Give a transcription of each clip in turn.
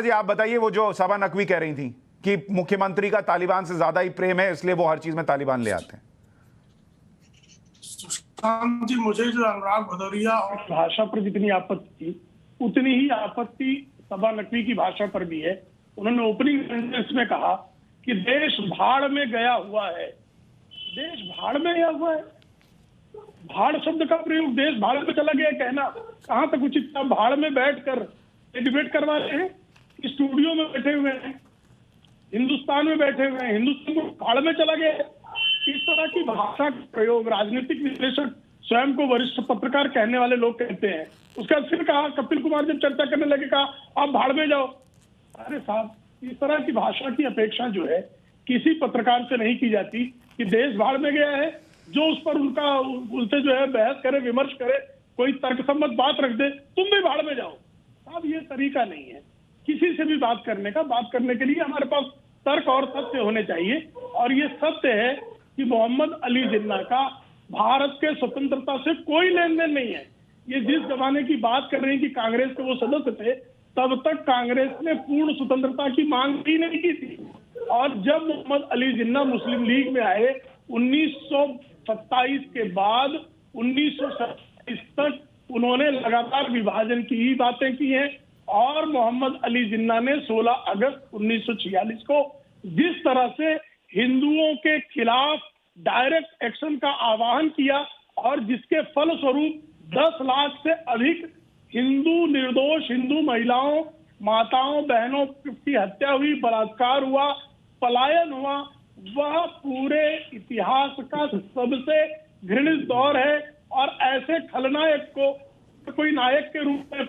जी आप बताइए, वो जो सबा नकवी कह रही थी कि मुख्यमंत्री का तालिबान से ज्यादा ही प्रेम है, इसलिए वो हर चीज में तालिबान ले आते हैं। सुशांत जी, मुझे जो अनुराग भदौरिया और भाषा पर जितनी आपत्ति थी, उतनी ही आपत्ति सबा नकवी की भाषा पर भी है। उन्होंने ओपनिंग सेंटेंस में कहा कि देश भाड़ में गया हुआ है। देश भाड़ में गया हुआ है, भाड़ शब्द का प्रयोग देश भाड़ में चला गया कहना कहां तक उचित था? भाड़ में बैठकर डिबेट करवा रहे हैं, स्टूडियो में बैठे हुए हैं, हिंदुस्तान में बैठे हुए हैं, हिंदुस्तान को भाड़ में चला गया। इस तरह की भाषा का प्रयोग राजनीतिक विश्लेषक, स्वयं को वरिष्ठ पत्रकार कहने वाले लोग कहते हैं। उसके बाद फिर कहा, कपिल कुमार जब चर्चा करने लगे कहा आप भाड़ में जाओ। अरे साहब, इस तरह की भाषा की अपेक्षा जो है किसी पत्रकार से नहीं की जाती कि देश भाड़ में गया है, जो उस पर उनसे जो है बहस करे, विमर्श करे, कोई तर्कसम्मत बात रख दे, तुम भी भाड़ में जाओ। साहब, ये तरीका नहीं है किसी से भी बात करने का। बात करने के लिए हमारे पास तर्क और सत्य होने चाहिए, और ये सत्य है कि मोहम्मद अली जिन्ना का भारत के स्वतंत्रता से कोई लेन देन नहीं है। ये जिस जमाने की बात कर रहे हैं कि कांग्रेस के वो सदस्य थे, तब तक कांग्रेस ने पूर्ण स्वतंत्रता की मांग भी नहीं की थी। और जब मोहम्मद अली जिन्ना मुस्लिम लीग में आए 1927 के बाद 1927 तक उन्होंने लगातार विभाजन की ही बातें की हैं। और मोहम्मद अली जिन्ना ने 16 अगस्त 1946 को जिस तरह से हिंदुओं के खिलाफ डायरेक्ट एक्शन का आह्वान किया, और जिसके फलस्वरूप 10 लाख से अधिक हिंदू, निर्दोष हिंदू महिलाओं, माताओं, बहनों की हत्या हुई, बलात्कार हुआ, पलायन हुआ, वह पूरे इतिहास का सबसे घृणित दौर है। और ऐसे खलनायक को कोई नायक के रूप में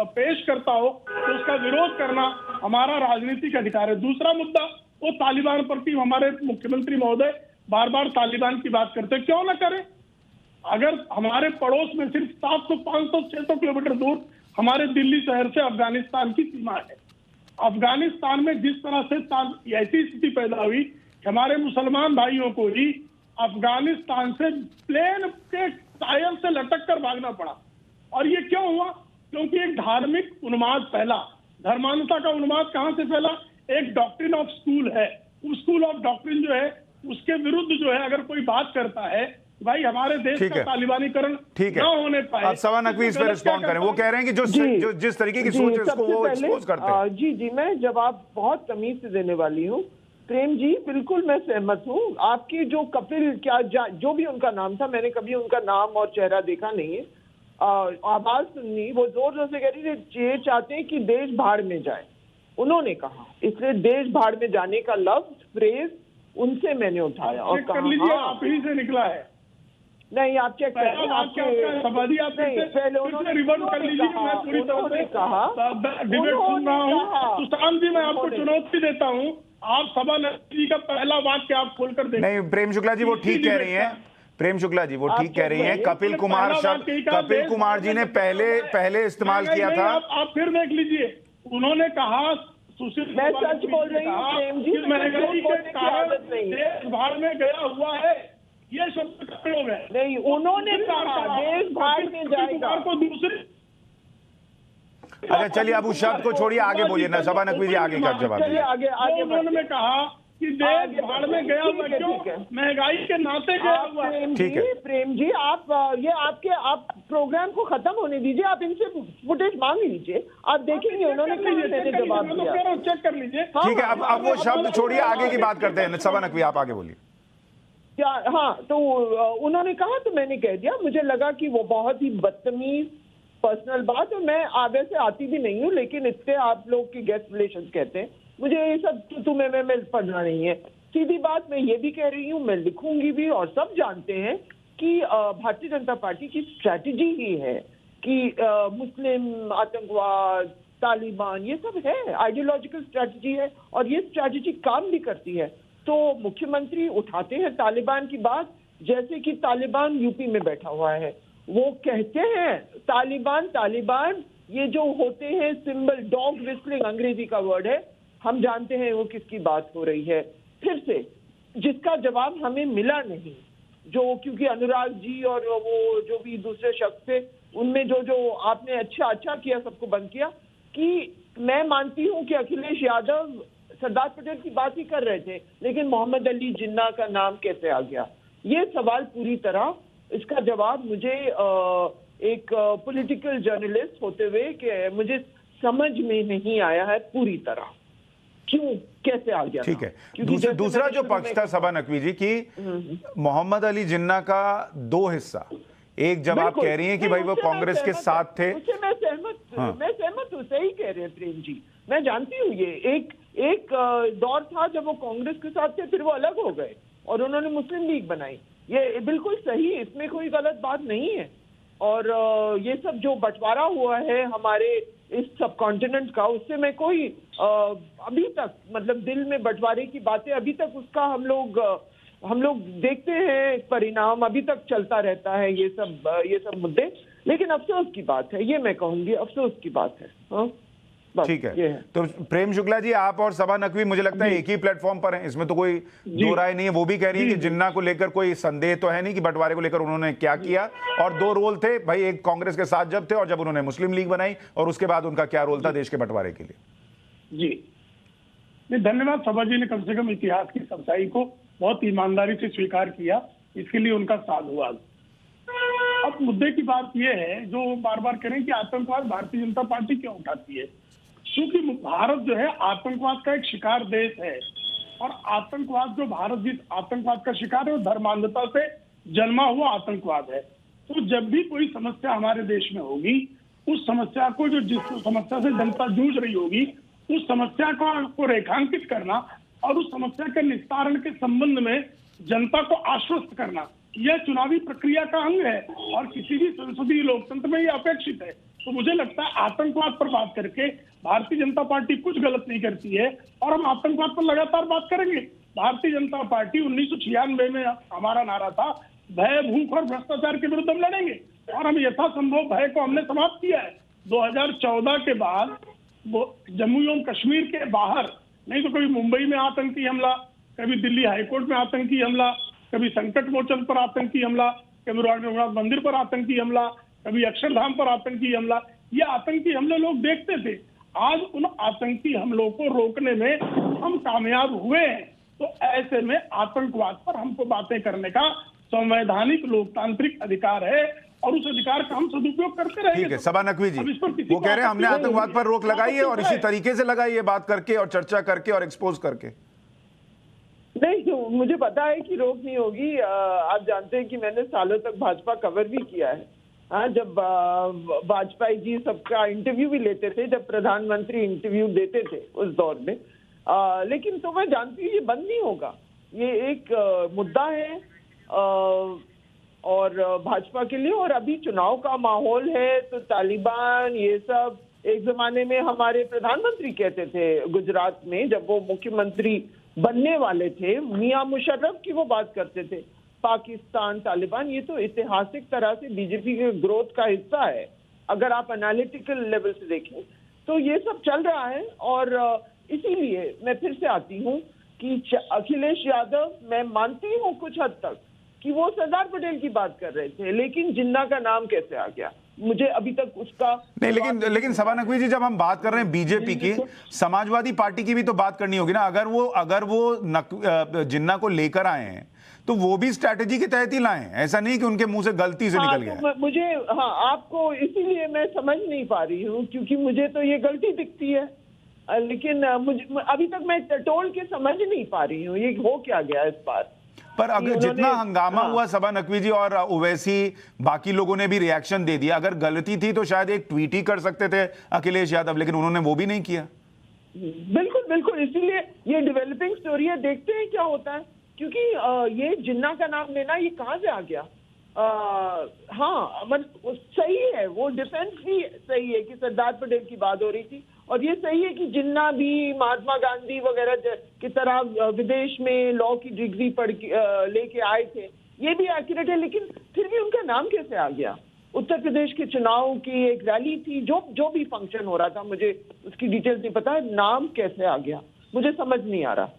पेश करता हो तो उसका विरोध करना हमारा राजनीतिक अधिकार है। दूसरा मुद्दा, वो तालिबान पर भी हमारे मुख्यमंत्री महोदय बार बार तालिबान की बात करते हैं, क्यों ना करें? अगर हमारे पड़ोस में सिर्फ 700, 500, 600 किलोमीटर दूर हमारे दिल्ली शहर से अफगानिस्तान की सीमा है। अफगानिस्तान में जिस तरह से ऐसी स्थिति पैदा हुई कि हमारे मुसलमान भाइयों को ही अफगानिस्तान से प्लेन के टायर से लटक कर भागना पड़ा। और ये क्यों हुआ? क्योंकि एक धार्मिक उन्माद फैला। धर्मांधता का उन्माद कहां से फैला? एक डॉक्ट्रिन ऑफ स्कूल है, स्कूल ऑफ डॉक्ट्रिन जो है उसके विरुद्ध जो है अगर कोई बात करता है, भाई हमारे देश का तालिबानीकरण न होने पाए। अब सबा नकवी इस पर रिस्पॉन्ड करें। वो कह रहे हैं कि जो जिस तरीके की सोच है उसको वो एक्सपोज करते हैं। जी, मैं जवाब बहुत तमीज से देने वाली हूँ। प्रेम जी, बिल्कुल मैं सहमत हूँ। आपकी जो कपिल जो भी उनका नाम था, मैंने कभी उनका नाम और चेहरा देखा नहीं है, आवाज सुननी, वो जोर जोर से कह रही थी ये चाहते हैं कि देश भाड़ में जाए, उन्होंने कहा। इसलिए देश भाड़ में जाने का लफ्ज, फ्रेज उनसे मैंने उठाया और कहा आप ही से निकला है। नहीं, आप चेक करें, पहले उन्होंने कहा। सुशांत जी, मैं आपको चुनौती देता हूँ, आप सबा नकवी का पहला वाक्य आप खोलकर देखें। नहीं, प्रेम शुक्ला जी वो ठीक कह रही हैं। प्रेम शुक्ला जी वो ठीक कह रही हैं। कपिल कुमार जी ने पहले इस्तेमाल किया था। आप फिर देख लीजिए, उन्होंने कहा मैं सच बोल रही हूँ प्रेम जी, महंगाई के कारण देश भाड़ में गया हुआ है, ये शब्द का प्रयोग है। नहीं, उन्होंने कहा देश भाड़ में जाएगा। को दूसरे अच्छा चलिए, अब उस शब्द को छोड़िए, आगे बोलिए ना। सबा नकवी जी आगे का जवाब चलिए आगे उन्होंने कहा कि देश भाड़ में गया हुआ, क्यों? महंगाई के नाते गया हुआ है। ठीक है प्रेम जी, आप प्रोग्राम को खत्म होने दीजिए, आप इनसे फुटेज मांग लीजिए, आप देखेंगे उन्होंने मैंने जवाब दिया। चेक कर लीजिए। ठीक है, अब वो शब्द छोड़िए, आगे की बात करते हैं। सबा नकवी आप आगे बोलिए। हाँ, तो उन्होंने कहा तो मैंने कह दिया। मुझे लगा कि वो बहुत ही बदतमीज पर्सनल बात, और मैं आगे से आती भी नहीं हूँ, लेकिन इससे आप लोग की गेस्ट रिलेशन कहते हैं, मुझे ये सब तुम्हें मैं पढ़ना नहीं है। सीधी बात मैं ये भी कह रही हूँ, मैं लिखूंगी भी, और सब जानते हैं कि भारतीय जनता पार्टी की स्ट्रैटेजी ही है कि मुस्लिम आतंकवाद, तालिबान, ये सब है, आइडियोलॉजिकल स्ट्रैटेजी है, और ये स्ट्रैटेजी काम भी करती है। तो मुख्यमंत्री उठाते हैं तालिबान की बात, जैसे कि तालिबान यूपी में बैठा हुआ है। वो कहते हैं तालिबान, ये जो होते हैं सिंबल, डॉग विस्लिंग अंग्रेजी का वर्ड है, हम जानते हैं वो किसकी बात हो रही है। फिर से जिसका जवाब हमें मिला नहीं, जो क्योंकि अनुराग जी और वो जो भी दूसरे शख्स थे, उनमें जो आपने अच्छा किया, सबको बंद किया, कि मैं मानती हूं कि अखिलेश यादव सरदार पटेल की बात ही कर रहे थे, लेकिन मोहम्मद अली जिन्ना का नाम कैसे आ गया? ये सवाल पूरी तरह, इसका जवाब मुझे एक पॉलिटिकल जर्नलिस्ट होते हुए कि मुझे समझ में नहीं आया है पूरी तरह, क्यों कैसे आ गया। ठीक है, दूसरा जो पक्ष था सबा नकवी जी की मोहम्मद अली जिन्ना का दो हिस्सा, एक जब आप कह रही हैं कि भाई वो कांग्रेस के साथ थे, उससे मैं सहमत हूँ, सही कह रहे हैं प्रेम जी, मैं जानती हूँ। ये एक दौर था जब वो कांग्रेस के साथ थे, फिर वो अलग हो गए और उन्होंने मुस्लिम लीग बनाई, ये बिल्कुल सही, इसमें कोई गलत बात नहीं है। और ये सब जो बंटवारा हुआ है हमारे इस सब कॉन्टिनेंट का, उससे मैं कोई अभी तक मतलब दिल में बंटवारे की बातें अभी तक उसका हम लोग देखते हैं, परिणाम अभी तक चलता रहता है ये सब मुद्दे। लेकिन अफसोस की बात है, ये मैं कहूंगी अफसोस की बात है। हाँ, ठीक है। तो प्रेम शुक्ला जी, आप और सबा नकवी मुझे लगता है एक ही प्लेटफॉर्म पर हैं, इसमें तो कोई दो राय नहीं है। वो भी कह रही है कि जिन्ना को लेकर कोई संदेह तो है नहीं कि बंटवारे को लेकर उन्होंने क्या किया, और दो रोल थे भाई, एक कांग्रेस के साथ जब थे और जब उन्होंने मुस्लिम लीग बनाई, और उसके बाद उनका क्या रोल था देश के बंटवारे के लिए। जी नहीं, धन्यवाद। सबा जी ने कम से कम इतिहास की सच्चाई को बहुत ईमानदारी से स्वीकार किया, इसके लिए उनका साधुवाद। अब मुद्दे की बात यह है, जो बार बार कह रहे हैं कि आतंकवाद भारतीय जनता पार्टी क्यों उठाती है, क्योंकि भारत जो है आतंकवाद का एक शिकार देश है, और आतंकवाद जो भारत जिस आतंकवाद का शिकार है वो धर्मांधता से जन्मा हुआ आतंकवाद है। तो जब भी कोई समस्या हमारे देश में होगी, उस समस्या को जिस समस्या से जनता जूझ रही होगी, उस समस्या को रेखांकित करना और उस समस्या के निस्तारण के संबंध में जनता को आश्वस्त करना, यह चुनावी प्रक्रिया का अंग है और किसी भी संसदीय लोकतंत्र में यह अपेक्षित है। तो मुझे लगता है आतंकवाद पर बात करके भारतीय जनता पार्टी कुछ गलत नहीं करती है, और हम आतंकवाद पर लगातार बात करेंगे। भारतीय जनता पार्टी 1996 में हमारा नारा था, भय, भूख और भ्रष्टाचार के विरुद्ध हम लड़ेंगे, और हम यथासंभव भय को हमने समाप्त किया है। 2014 के बाद जम्मू एवं कश्मीर के बाहर नहीं तो कभी मुंबई में आतंकी हमला, कभी दिल्ली हाईकोर्ट में आतंकी हमला, कभी संकट मोचन पर आतंकी हमला, कभी रघुनाथ मंदिर पर आतंकी हमला, कभी अक्षरधाम पर आतंकी हमला, ये आतंकी हमले लोग देखते थे। आज उन आतंकी हमलों को रोकने में हम कामयाब हुए हैं। तो ऐसे में आतंकवाद पर हमको बातें करने का संवैधानिक लोकतांत्रिक अधिकार है, और उस अधिकार का हम सदुपयोग करते रहेंगे। ठीक है, सबा नकवी जी वो कह रहे हैं हमने आतंकवाद पर रोक लगाई है, और इसी तरीके से लगाई है, बात करके और चर्चा करके और एक्सपोज करके। नहीं, तो मुझे पता है कि रोक नहीं होगी। आप जानते हैं कि मैंने सालों तक भाजपा कवर भी किया है। हाँ, जब वाजपेयी जी सबका इंटरव्यू भी लेते थे, जब प्रधानमंत्री इंटरव्यू देते थे उस दौर में, लेकिन तो मैं जानती हूँ ये बंद नहीं होगा। ये एक मुद्दा है और भाजपा के लिए, और अभी चुनाव का माहौल है तो तालिबान ये सब, एक जमाने में हमारे प्रधानमंत्री कहते थे गुजरात में जब वो मुख्यमंत्री बनने वाले थे, मियां मुशर्रफ की वो बात करते थे, पाकिस्तान, तालिबान, ये तो ऐतिहासिक तरह से बीजेपी के ग्रोथ का हिस्सा है। अगर आप एनालिटिकल लेवल से देखें तो ये सब चल रहा है, और इसीलिए मैं फिर से आती हूँ कि अखिलेश यादव, मैं मानती हूँ कुछ हद तक कि वो सरदार पटेल की बात कर रहे थे, लेकिन जिन्ना का नाम कैसे आ गया मुझे अभी तक उसका नहीं। लेकिन सबा नकवी जी, जब हम बात कर रहे हैं बीजेपी की, समाजवादी पार्टी की भी तो बात करनी होगी ना। अगर वो जिन्ना को लेकर आए हैं तो वो भी स्ट्रैटेजी के तहत ही लाए हैं, ऐसा नहीं कि उनके मुंह से गलती से निकल गया। तो मुझे आपको इसीलिए मैं समझ नहीं पा रही हूँ, क्योंकि मुझे तो ये गलती दिखती है, लेकिन मुझे अभी तक मैं टटोल के समझ नहीं पा रही हूँ ये हो क्या गया इस बार। पर अगर जितना हंगामा हुआ सबा नकवी जी और ओवैसी, बाकी लोगों ने भी रिएक्शन दे दिया। अगर गलती थी तो शायद एक ट्वीट ही कर सकते थे अखिलेश यादव, लेकिन उन्होंने वो भी नहीं किया। बिल्कुल बिल्कुल, इसीलिए ये डेवलपिंग स्टोरी है, देखते हैं क्या होता है। क्योंकि ये जिन्ना का नाम लेना ये कहाँ से आ गया। हाँ, मतलब सही है, वो डिफेंस भी सही है कि सरदार पटेल की बात हो रही थी, और ये सही है कि जिन्ना भी महात्मा गांधी वगैरह की तरह विदेश में लॉ की डिग्री पढ़ लेके आए थे, ये भी एक्यूरेट है। लेकिन फिर भी उनका नाम कैसे आ गया? उत्तर प्रदेश के चुनाव की एक रैली थी, जो भी फंक्शन हो रहा था, मुझे उसकी डिटेल्स नहीं पता, नाम कैसे आ गया मुझे समझ नहीं आ रहा।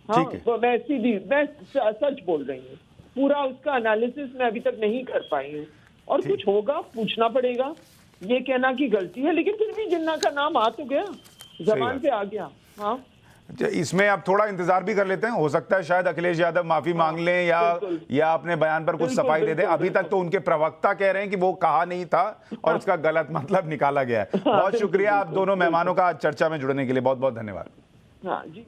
हाँ, तो मैं सच बोल रही हूँ, पूरा उसका एनालिसिस मैं अभी तक नहीं कर पाई हूँ, और कुछ होगा, पूछना पड़ेगा। ये कहना कि गलती है, लेकिन फिर भी जिन्ना का नाम आ तो गया, जबान पे आ गया। हाँ, इसमें आप थोड़ा इंतजार भी कर लेते हैं, हो सकता है शायद अखिलेश यादव माफी मांग लें या अपने बयान पर कुछ सफाई दे दें। अभी तक तो उनके प्रवक्ता कह रहे हैं कि वो कहा नहीं था और उसका गलत मतलब निकाला गया है। बहुत शुक्रिया आप दोनों मेहमानों का चर्चा में जुड़ने के लिए, बहुत बहुत धन्यवाद। हाँ जी।